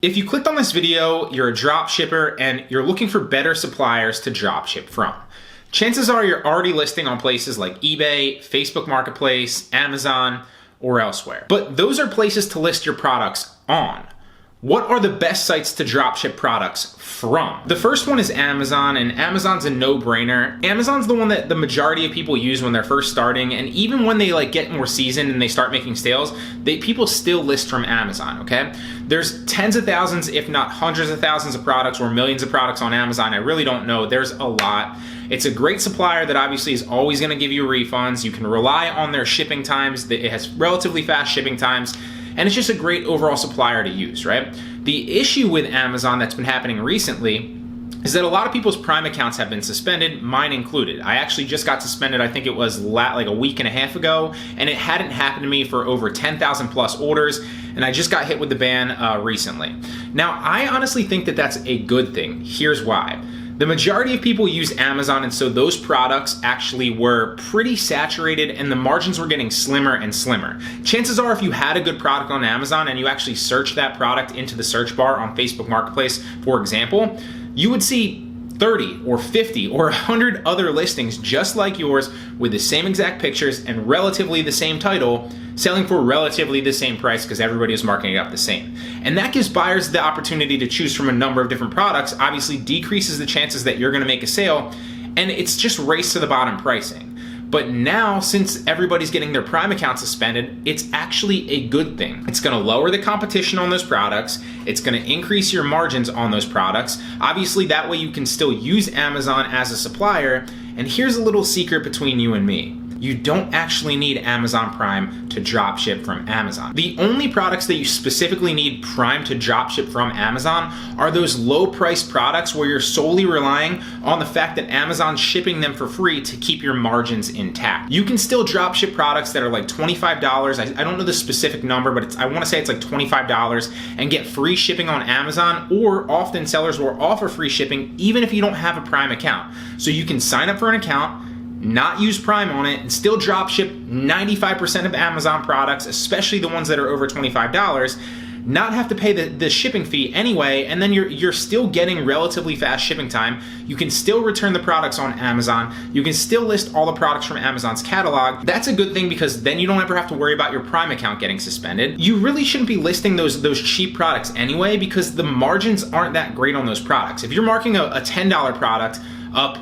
If you clicked on this video, you're a drop shipper and you're looking for better suppliers to drop ship from. Chances are you're already listing on places like eBay, Facebook Marketplace, Amazon, or elsewhere. But those are places to list your products on. What are the best sites to dropship products from? The first one is Amazon, and Amazon's a no-brainer. Amazon's the one that the majority of people use when they're first starting, and even when they get more seasoned and they start making sales, people still list from Amazon, okay? There's tens of thousands, if not hundreds of thousands of products or millions of products on Amazon. I really don't know. There's a lot. It's a great supplier that obviously is always gonna give you refunds. You can rely on their shipping times. It has relatively fast shipping times. And it's just a great overall supplier to use, right? The issue with Amazon that's been happening recently is that a lot of people's Prime accounts have been suspended, mine included. I actually just got suspended, I think it was like a week and a half ago, and it hadn't happened to me for over 10,000 plus orders, and I just got hit with the ban recently. Now, I honestly think that that's a good thing. Here's why. The majority of people use Amazon, and so those products actually were pretty saturated and the margins were getting slimmer and slimmer. Chances are if you had a good product on Amazon and you actually search that product into the search bar on Facebook Marketplace, for example, you would see 30 or 50 or 100 other listings just like yours with the same exact pictures and relatively the same title, selling for relatively the same price because everybody is marking it up the same. And that gives buyers the opportunity to choose from a number of different products, obviously decreases the chances that you're gonna make a sale, and it's just race to the bottom pricing. But now, since everybody's getting their Prime account suspended, it's actually a good thing. It's gonna lower the competition on those products. It's gonna increase your margins on those products. Obviously, that way you can still use Amazon as a supplier. And here's a little secret between you and me. You don't actually need Amazon Prime to dropship from Amazon. The only products that you specifically need Prime to dropship from Amazon are those low price products where you're solely relying on the fact that Amazon's shipping them for free to keep your margins intact. You can still dropship products that are like $25. I don't know the specific number, but I wanna say it's like $25 and get free shipping on Amazon, or often sellers will offer free shipping even if you don't have a Prime account. So you can sign up for an account, not use Prime on it, and still dropship 95% of Amazon products, especially the ones that are over $25, not have to pay the shipping fee anyway, and then you're still getting relatively fast shipping time. You can still return the products on Amazon. You can still list all the products from Amazon's catalog. That's a good thing because then you don't ever have to worry about your Prime account getting suspended. You really shouldn't be listing those cheap products anyway because the margins aren't that great on those products. If you're marking a $10 product up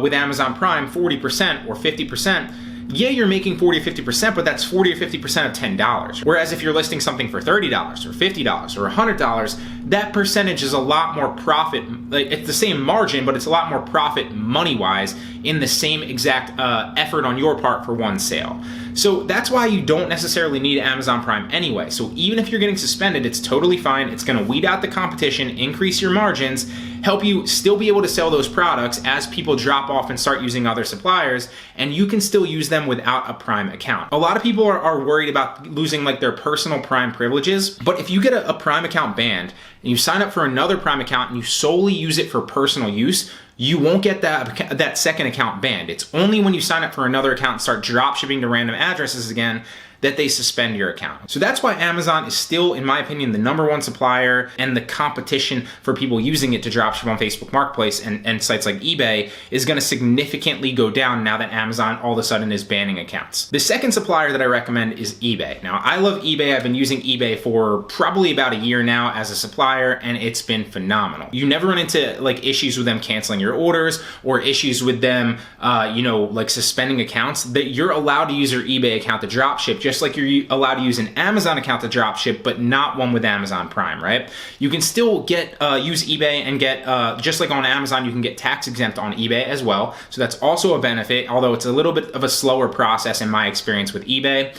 with Amazon Prime 40% or 50%, yeah, you're making 40 or 50%, but that's 40 or 50% of $10. Whereas if you're listing something for $30 or $50 or $100, that percentage is a lot more profit. It's the same margin, but it's a lot more profit money-wise in the same exact effort on your part for one sale. So that's why you don't necessarily need Amazon Prime anyway. So even if you're getting suspended, it's totally fine. It's gonna weed out the competition, increase your margins, help you still be able to sell those products as people drop off and start using other suppliers, and you can still use them without a Prime account. A lot of people are worried about losing their personal Prime privileges, but if you get a Prime account banned and you sign up for another Prime account and you solely use it for personal use, you won't get that second account banned. It's only when you sign up for another account and start drop shipping to random addresses again that they suspend your account. So that's why Amazon is still, in my opinion, the #1 supplier, and the competition for people using it to dropship on Facebook Marketplace and sites like eBay is gonna significantly go down now that Amazon all of a sudden is banning accounts. The second supplier that I recommend is eBay. Now, I love eBay. I've been using eBay for probably about a year now as a supplier, and it's been phenomenal. You never run into issues with them canceling your orders or issues with them, suspending accounts. That you're allowed to use your eBay account to dropship, just like you're allowed to use an Amazon account to dropship, but not one with Amazon Prime, right? You can still use eBay and get, just like on Amazon, you can get tax exempt on eBay as well. So that's also a benefit, although it's a little bit of a slower process in my experience with eBay.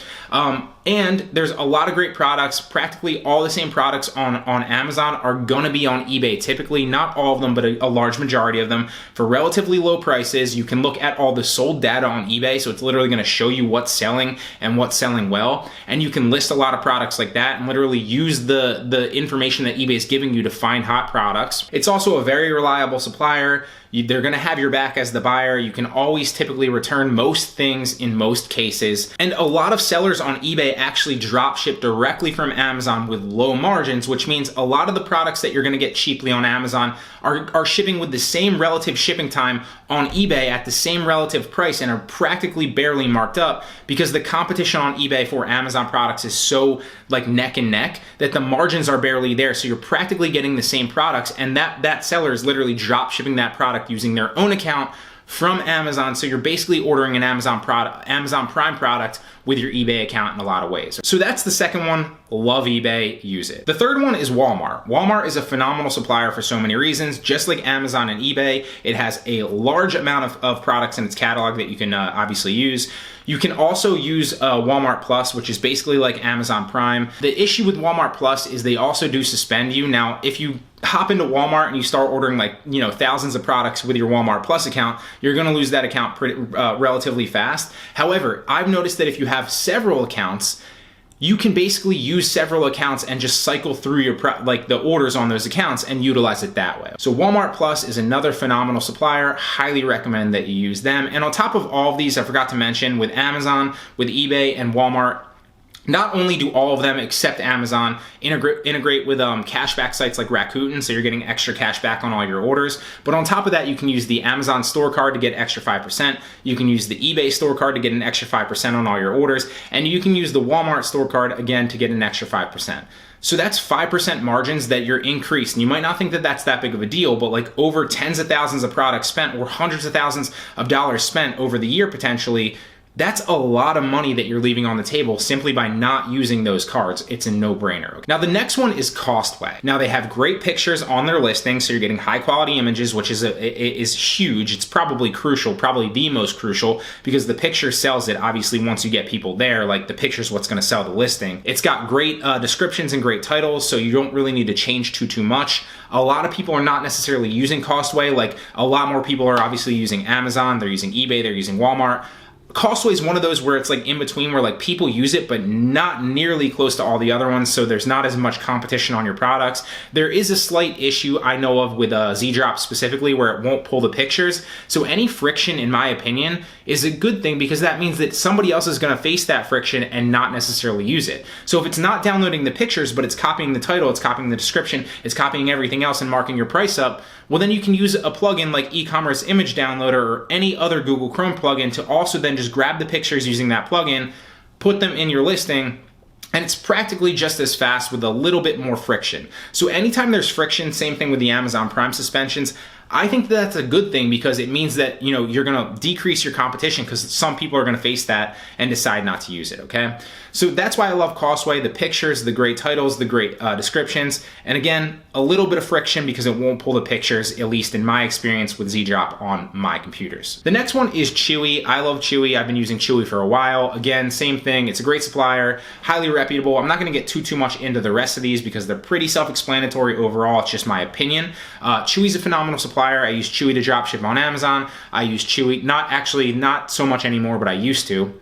And there's a lot of great products. Practically all the same products on Amazon are gonna be on eBay typically, not all of them, but a large majority of them for relatively low prices. You can look at all the sold data on eBay, so it's literally gonna show you what's selling and what's selling well, and you can list a lot of products like that and literally use the information that eBay is giving you to find hot products. It's also a very reliable supplier. They're gonna have your back as the buyer. You can always typically return most things in most cases. And a lot of sellers on eBay actually drop ship directly from Amazon with low margins, which means a lot of the products that you're going to get cheaply on Amazon are shipping with the same relative shipping time on eBay at the same relative price and are practically barely marked up, because the competition on eBay for Amazon products is so like neck and neck that the margins are barely there. So you're practically getting the same products, and that seller is literally drop shipping that product using their own account from Amazon. So you're basically ordering an Amazon Prime product with your eBay account in a lot of ways. So that's the second one. Love eBay, use it. The third one is Walmart. Walmart is a phenomenal supplier for so many reasons. Just like Amazon and eBay, it has a large amount of products in its catalog that you can obviously use. You can also use Walmart Plus, which is basically like Amazon Prime. The issue with Walmart Plus is they also do suspend you. Now, if you hop into Walmart and you start ordering thousands of products with your Walmart Plus account, you're going to lose that account relatively fast. However, I've noticed that if you have several accounts, you can basically use several accounts and just cycle through your the orders on those accounts and utilize it that way. So Walmart Plus is another phenomenal supplier. Highly recommend that you use them. And on top of all of these, I forgot to mention, with Amazon, with eBay, and Walmart, not only do all of them except Amazon integrate with cashback sites like Rakuten, so you're getting extra cash back on all your orders, but on top of that, you can use the Amazon store card to get extra 5%. You can use the eBay store card to get an extra 5% on all your orders, and you can use the Walmart store card again to get an extra 5%. So that's 5% margins that you're increased. And you might not think that that's that big of a deal, but like over tens of thousands of products spent or hundreds of thousands of dollars spent over the year potentially, that's a lot of money that you're leaving on the table simply by not using those cards. It's a no-brainer. Now, the next one is Costway. Now, they have great pictures on their listing, so you're getting high-quality images, which is huge. It's probably crucial, probably the most crucial, because the picture sells it. Obviously, once you get people there, like the picture's what's going to sell the listing. It's got great descriptions and great titles, so you don't really need to change too much. A lot of people are not necessarily using Costway. Like, a lot more people are obviously using Amazon, they're using eBay, they're using Walmart. Costway is one of those where it's like in between, where like people use it, but not nearly close to all the other ones. So there's not as much competition on your products. There is a slight issue I know of with Z-Drop specifically, where it won't pull the pictures. So any friction, in my opinion, is a good thing, because that means that somebody else is going to face that friction and not necessarily use it. So if it's not downloading the pictures, but it's copying the title, it's copying the description, it's copying everything else and marking your price up, well, then you can use a plugin like e-commerce image downloader or any other Google Chrome plugin to also then just grab the pictures using that plugin, put them in your listing, and it's practically just as fast with a little bit more friction. So anytime there's friction, same thing with the Amazon Prime suspensions, I think that's a good thing, because it means that, you know, you're going to decrease your competition, because some people are going to face that and decide not to use it, okay? So that's why I love Costway, the pictures, the great titles, the great descriptions, and again, a little bit of friction because it won't pull the pictures, at least in my experience with Z-Drop on my computers. The next one is Chewy. I love Chewy. I've been using Chewy for a while. Again, same thing. It's a great supplier, highly reputable. I'm not going to get too much into the rest of these because they're pretty self-explanatory overall. It's just my opinion. Chewy's a phenomenal supplier. I use Chewy to dropship on Amazon. I use Chewy, not so much anymore, but I used to.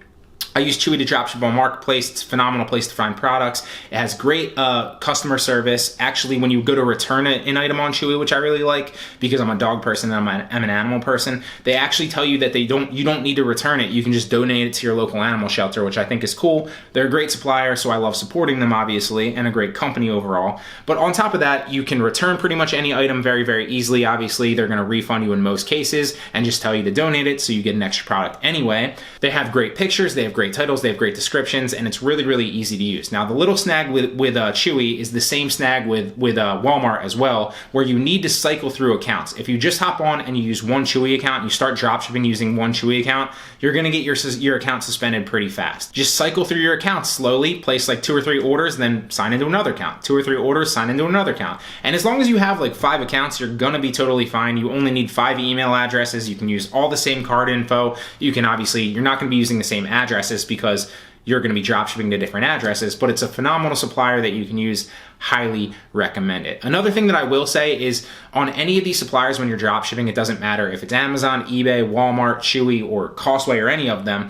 I use Chewy to dropship on Marketplace. It's a phenomenal place to find products. It has great customer service. Actually, when you go to return an item on Chewy, which I really like because I'm a dog person and I'm an animal person, they actually tell you that you don't need to return it. You can just donate it to your local animal shelter, which I think is cool. They're a great supplier, so I love supporting them, obviously, and a great company overall. But on top of that, you can return pretty much any item very, very easily. Obviously, they're going to refund you in most cases and just tell you to donate it, so you get an extra product anyway. They have great pictures. They have great titles, they have great descriptions, and it's really, really easy to use. Now, the little snag with Chewy is the same snag with Walmart as well, where you need to cycle through accounts. If you just hop on and you use one Chewy account and you start dropshipping using one Chewy account, you're going to get your account suspended pretty fast. Just cycle through your accounts slowly, place like 2 or 3 orders, then sign into another account. 2 or 3 orders, sign into another account. And as long as you have like 5 accounts, you're going to be totally fine. You only need 5 email addresses. You can use all the same card info. You can obviously, you're not going to be using the same addresses because you're going to be dropshipping to different addresses, but it's a phenomenal supplier that you can use. Highly recommend it. Another thing that I will say is on any of these suppliers, when you're dropshipping, it doesn't matter if it's Amazon, eBay, Walmart, Chewy, or Costway, or any of them,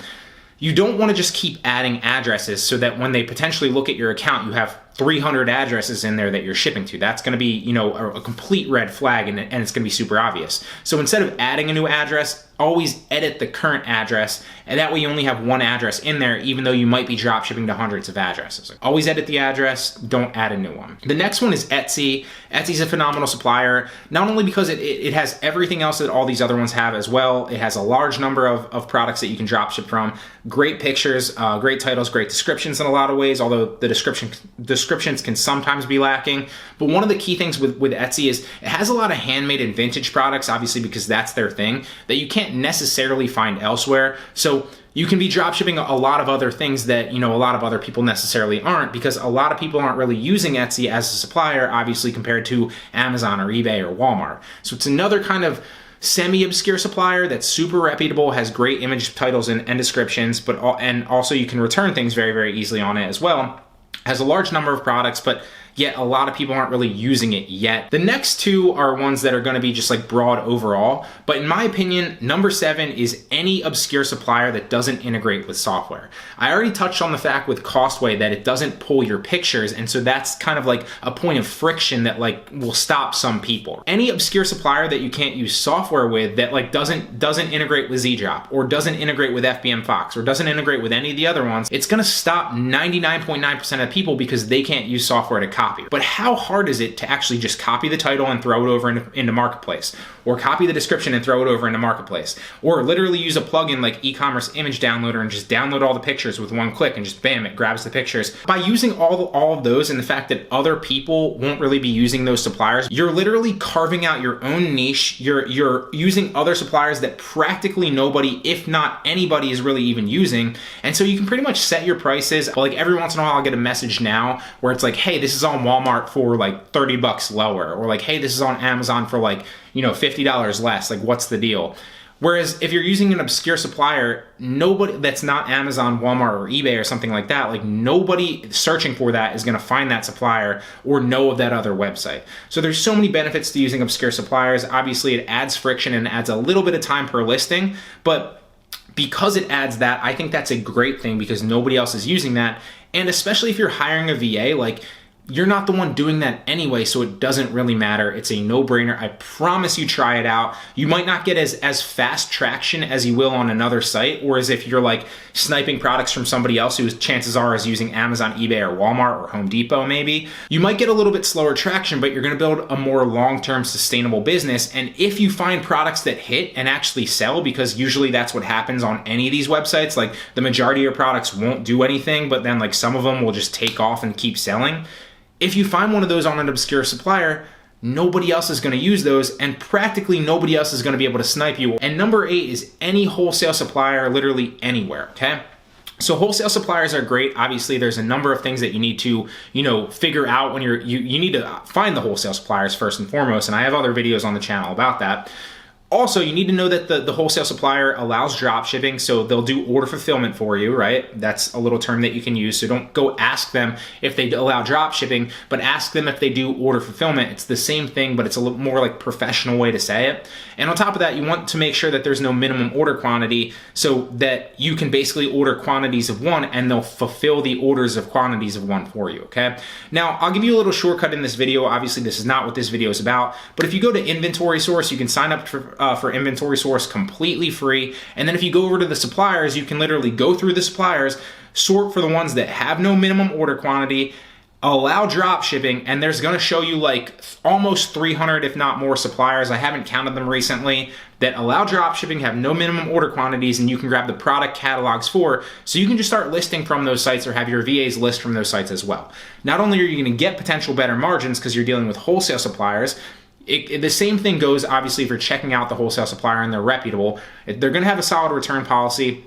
you don't want to just keep adding addresses so that when they potentially look at your account, you have 300 addresses in there that you're shipping to. That's going to be, you know, a complete red flag, and it's going to be super obvious. So instead of adding a new address, always edit the current address, and that way you only have one address in there, even though you might be drop shipping to hundreds of addresses. Always edit the address, don't add a new one. The next one is Etsy. Etsy's a phenomenal supplier, not only because it has everything else that all these other ones have as well. It has a large number of products that you can drop ship from, great pictures, great titles, great descriptions in a lot of ways, although the descriptions can sometimes be lacking. But one of the key things with Etsy is it has a lot of handmade and vintage products, obviously because that's their thing, that you can't necessarily find elsewhere. So you can be dropshipping a lot of other things that, a lot of other people necessarily aren't, because a lot of people aren't really using Etsy as a supplier, obviously, compared to Amazon or eBay or Walmart. So it's another kind of semi-obscure supplier that's super reputable, has great image titles and descriptions, and also you can return things very, very easily on it as well. Has a large number of products, but yet a lot of people aren't really using it yet. The next two are ones that are going to be just like broad overall, but in my opinion, number 7 is any obscure supplier that doesn't integrate with software. I already touched on the fact with Costway that it doesn't pull your pictures, and so that's kind of like a point of friction that like will stop some people. Any obscure supplier that you can't use software with, that like doesn't integrate with ZDrop, or doesn't integrate with FBM Fox, or doesn't integrate with any of the other ones, it's going to stop 99.9% of people because they can't use software to copy. But how hard is it to actually just copy the title and throw it over into Marketplace, or copy the description and throw it over into Marketplace, or literally use a plugin like e-commerce image downloader and just download all the pictures with one click and just bam, it grabs the pictures. By using all of those, and the fact that other people won't really be using those suppliers, you're literally carving out your own niche. You're using other suppliers that practically nobody, if not anybody, is really even using. And so you can pretty much set your prices. Like every once in a while I'll get a message now where it's like, hey, this is on Walmart for like $30 lower, or like, hey, this is on Amazon for like, $50 less. Like, what's the deal? Whereas if you're using an obscure supplier, nobody that's not Amazon, Walmart, or eBay or something like that, like nobody searching for that is going to find that supplier or know of that other website. So there's so many benefits to using obscure suppliers. Obviously, it adds friction and adds a little bit of time per listing, but because it adds that, I think that's a great thing because nobody else is using that. And especially if you're hiring a VA, like, you're not the one doing that anyway, so it doesn't really matter. It's a no-brainer. I promise you, try it out. You might not get as fast traction as you will on another site, whereas if you're like sniping products from somebody else who chances are is using Amazon, eBay, or Walmart, or Home Depot maybe, you might get a little bit slower traction, but you're gonna build a more long-term sustainable business. And if you find products that hit and actually sell, because usually that's what happens on any of these websites, like the majority of your products won't do anything, but then like some of them will just take off and keep selling. If you find one of those on an obscure supplier, nobody else is going to use those, and practically nobody else is going to be able to snipe you. And number 8 is any wholesale supplier, literally anywhere, okay? So wholesale suppliers are great. Obviously, there's a number of things that you need to, figure out when you need to find the wholesale suppliers first and foremost, and I have other videos on the channel about that. Also, you need to know that the wholesale supplier allows drop shipping, so they'll do order fulfillment for you, right? That's a little term that you can use. So don't go ask them if they allow drop shipping, but ask them if they do order fulfillment. It's the same thing, but it's a little more like professional way to say it. And on top of that, you want to make sure that there's no minimum order quantity so that you can basically order quantities of one and they'll fulfill the orders of quantities of one for you, okay? Now, I'll give you a little shortcut in this video. Obviously, this is not what this video is about, but if you go to Inventory Source, you can sign up for Inventory Source completely free. And then if you go over to the suppliers, you can literally go through the suppliers, sort for the ones that have no minimum order quantity, allow drop shipping, and there's going to show you like almost 300, if not more, suppliers. I haven't counted them recently that allow drop shipping, have no minimum order quantities, and you can grab the product catalogs for, so you can just start listing from those sites or have your VAs list from those sites as well. Not only are you going to get potential better margins because you're dealing with wholesale suppliers, the same thing goes, obviously, if you're checking out the wholesale supplier and they're reputable. They're going to have a solid return policy.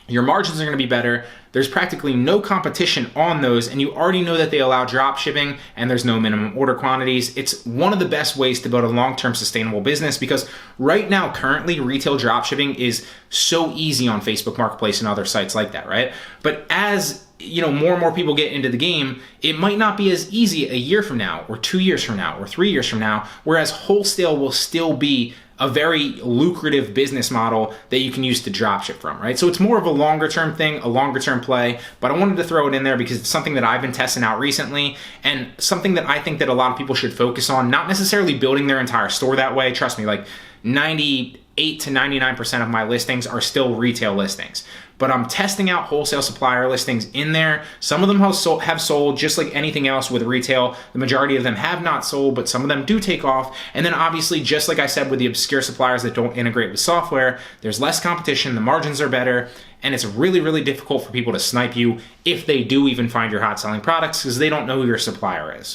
Your margins are going to be better. There's practically no competition on those, and you already know that they allow drop shipping and there's no minimum order quantities. It's one of the best ways to build a long-term sustainable business because right now, currently, retail drop shipping is so easy on Facebook Marketplace and other sites like that, right? But as more and more people get into the game, it might not be as easy a year from now or 2 years from now or 3 years from now, whereas wholesale will still be a very lucrative business model that you can use to dropship from, right? So it's more of a longer term thing, a longer term play, but I wanted to throw it in there because it's something that I've been testing out recently and something that I think that a lot of people should focus on, not necessarily building their entire store that way. Trust me, like 98 to 99% of my listings are still retail listings. But I'm testing out wholesale supplier listings in there. Some of them have sold just like anything else with retail. The majority of them have not sold, but some of them do take off. And then obviously, just like I said with the obscure suppliers that don't integrate with software, there's less competition, the margins are better, and it's really, really difficult for people to snipe you if they do even find your hot selling products because they don't know who your supplier is.